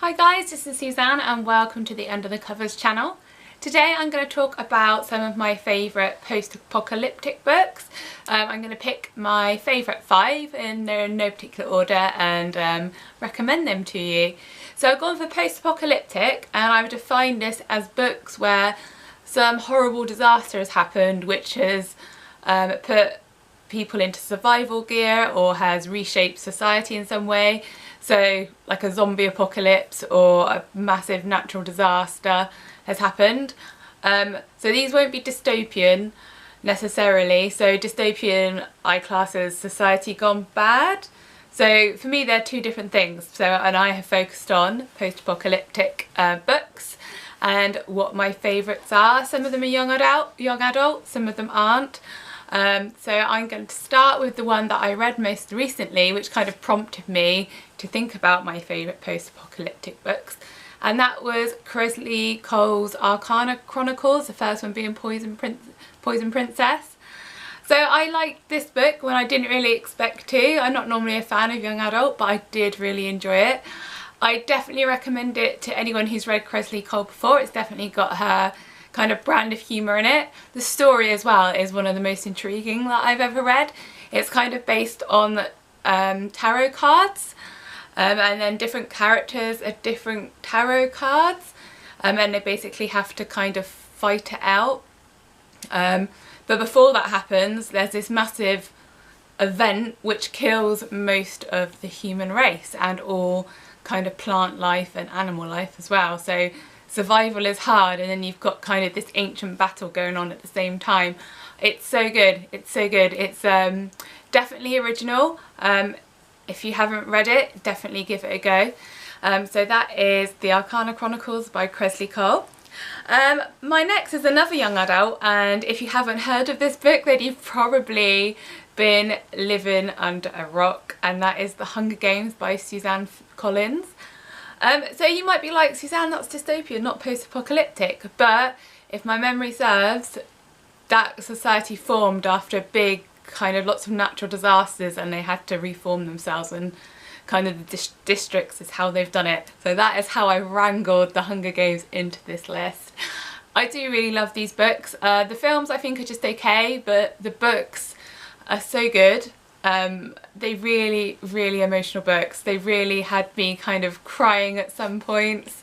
Hi guys, this is Suzanne and welcome to the Under the Covers channel. Today I'm going to talk about some of my favourite post-apocalyptic books. I'm going to pick my favourite 5 in no particular order and recommend them to you. So I've gone for post-apocalyptic, and I've defined this as books where some horrible disaster has happened which has put people into survival gear or has reshaped society in some way. So like a zombie apocalypse or a massive natural disaster has happened. So these won't be dystopian necessarily. So dystopian I class as society gone bad. So for me they're two different things. So, and I have focused on post-apocalyptic books and what my favourites are. Some of them are young adult, some of them aren't. So I'm going to start with the one that I read most recently, which kind of prompted me to think about my favourite post-apocalyptic books, and that was Kresley Cole's Arcana Chronicles, the first one being Poison Princess. So I liked this book when I didn't really expect to. I'm not normally a fan of young adult, but I did really enjoy it. I definitely recommend it to anyone who's read Kresley Cole before. It's definitely got her kind of brand of humour in it. The story as well is one of the most intriguing that I've ever read. It's kind of based on tarot cards, and then different characters are different tarot cards, and they basically have to kind of fight it out. But before that happens, there's this massive event which kills most of the human race and all kind of plant life and animal life as well. So survival is hard, and then you've got kind of this ancient battle going on at the same time. It's so good, it's so good. It's definitely original. If you haven't read it, definitely give it a go. So that is the Arcana Chronicles by Kresley Cole. My next is another young adult, and if you haven't heard of this book then you've probably been living under a rock, and that is The Hunger Games by Suzanne Collins. So you might be like, Suzanne, that's dystopian, not post-apocalyptic, but if my memory serves, that society formed after big kind of lots of natural disasters, and they had to reform themselves, and kind of the districts is how they've done it. So that is how I wrangled The Hunger Games into this list. I do really love these books. The films I think are just okay, but the books are so good. They really emotional books. They really had me kind of crying at some points.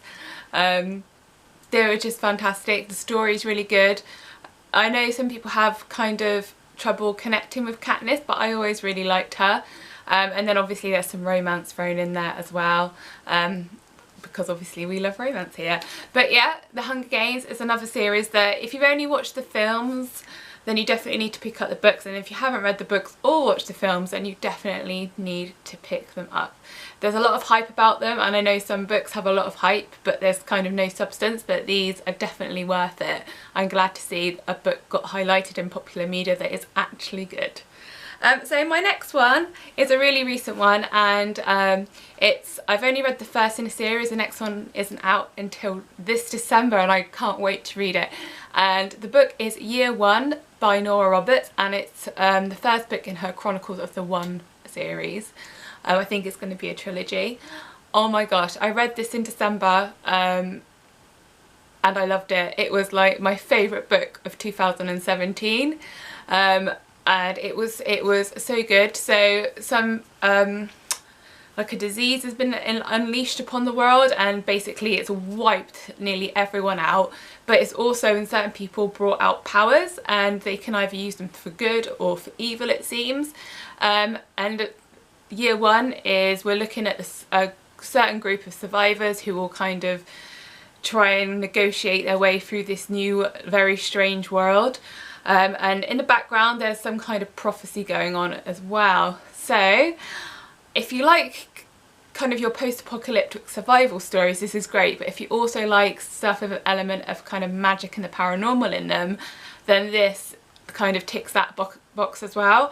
They were just fantastic. The story's really good. I know some people have kind of trouble connecting with Katniss, but I always really liked her. And then obviously there's some romance thrown in there as well, because obviously we love romance here. But yeah, The Hunger Games is another series that if you've only watched the films, then you definitely need to pick up the books, and if you haven't read the books or watched the films, then you definitely need to pick them up. There's a lot of hype about them, and I know some books have a lot of hype but there's kind of no substance, but these are definitely worth it. I'm glad to see a book got highlighted in popular media that is actually good. So my next one is a really recent one, and I've only read the first in a series. The next one isn't out until this December and I can't wait to read it. And the book is Year One by Nora Roberts, and it's the first book in her Chronicles of the One series. I think it's going to be a trilogy. Oh my gosh, I read this in December and I loved it. It was like my favourite book of 2017. And it was so good. So some like a disease has been unleashed upon the world, and basically it's wiped nearly everyone out, but it's also in certain people brought out powers, and they can either use them for good or for evil, it seems. And Year One is we're looking at a certain group of survivors who will kind of try and negotiate their way through this new very strange world. And in the background there's some kind of prophecy going on as well. So if you like kind of your post-apocalyptic survival stories, this is great, but if you also like stuff with an element of kind of magic and the paranormal in them, then this kind of ticks that box as well.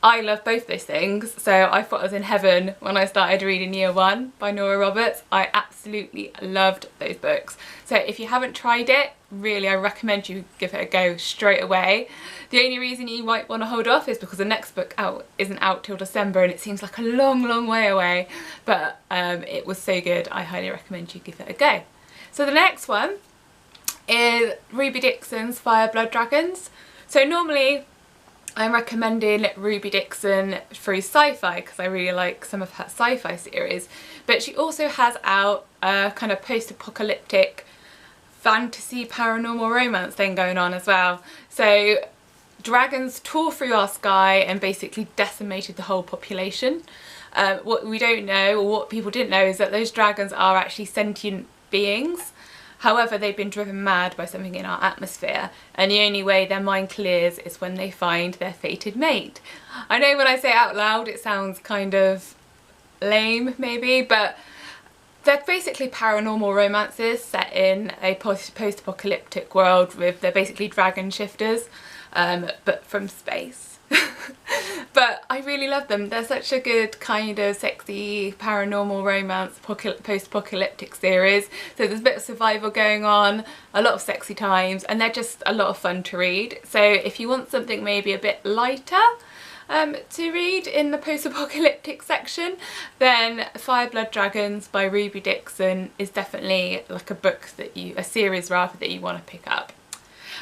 I love both those things, so I thought I was in heaven when I started reading Year One by Nora Roberts. I absolutely loved those books. So if you haven't tried it, really I recommend you give it a go straight away. The only reason you might want to hold off is because the next book out isn't out till December, and it seems like a long way away, but it was so good, I highly recommend you give it a go. So the next one is Ruby Dixon's Fire Blood Dragons. So normally I'm recommending Ruby Dixon through sci-fi because I really like some of her sci-fi series, but she also has out a kind of post-apocalyptic fantasy paranormal romance thing going on as well. So dragons tore through our sky and basically decimated the whole population. What we don't know, or what people didn't know, is that those dragons are actually sentient beings. However, they've been driven mad by something in our atmosphere, and the only way their mind clears is when they find their fated mate. I know when I say it out loud it sounds kind of lame maybe, but they're basically paranormal romances set in a post-apocalyptic world with, they're basically dragon shifters, but from space. But I really love them. They're such a good kind of sexy paranormal romance post-apocalyptic series. So there's a bit of survival going on, a lot of sexy times, and they're just a lot of fun to read. So if you want something maybe a bit lighter to read in the post-apocalyptic section, then Fire Blood Dragons by Ruby Dixon is definitely like a series rather, that you want to pick up.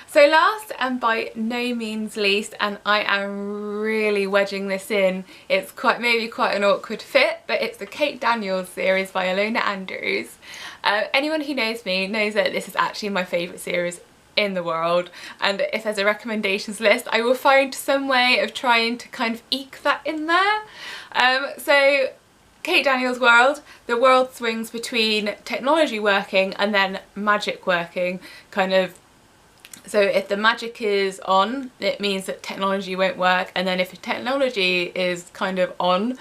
So last, and by no means least, and I am really wedging this in, it's maybe quite an awkward fit, but it's the Kate Daniels series by Ilona Andrews. Anyone who knows me knows that this is actually my favourite series in the world, and if there's a recommendations list I will find some way of trying to kind of eke that in there. So Kate Daniels' world, the world swings between technology working and then magic working, kind of. So if the magic is on, it means that technology won't work, and then if technology is kind of on,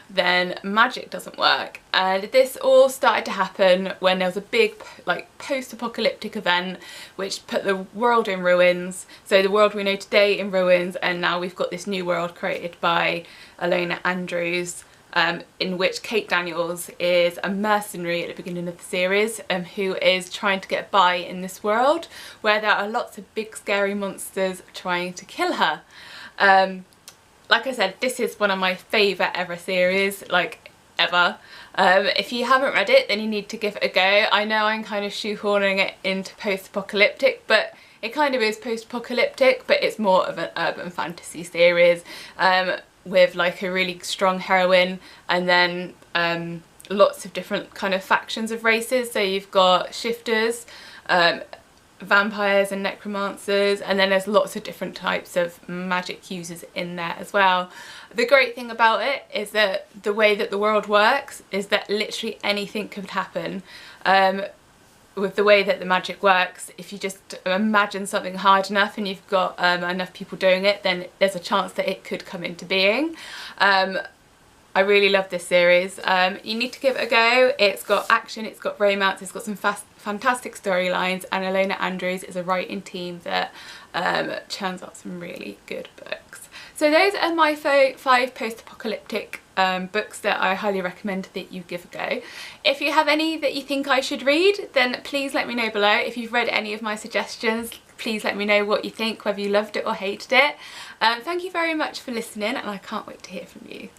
then magic doesn't work. And this all started to happen when there was a big like post-apocalyptic event which put the world in ruins. So the world we know today in ruins, and now we've got this new world created by Ilona Andrews, in which Kate Daniels is a mercenary at the beginning of the series, who is trying to get by in this world where there are lots of big scary monsters trying to kill her. Like I said, this is one of my favourite ever series, like ever. If you haven't read it, then you need to give it a go. I know I'm kind of shoehorning it into post-apocalyptic, but it kind of is post-apocalyptic, but it's more of an urban fantasy series, with like a really strong heroine, and then lots of different kind of factions of races. So you've got shifters, vampires and necromancers, and then there's lots of different types of magic users in there as well. The great thing about it is that the way that the world works is that literally anything could happen. With the way that the magic works, if you just imagine something hard enough and you've got enough people doing it, then there's a chance that it could come into being. I really love this series. You need to give it a go. It's got action, it's got romance, it's got some fantastic storylines, and Ilona Andrews is a writing team that churns out some really good books. So those are my 5 post-apocalyptic books that I highly recommend that you give a go. If you have any that you think I should read, then please let me know below. If you've read any of my suggestions, please let me know what you think, whether you loved it or hated it. Thank you very much for listening, and I can't wait to hear from you.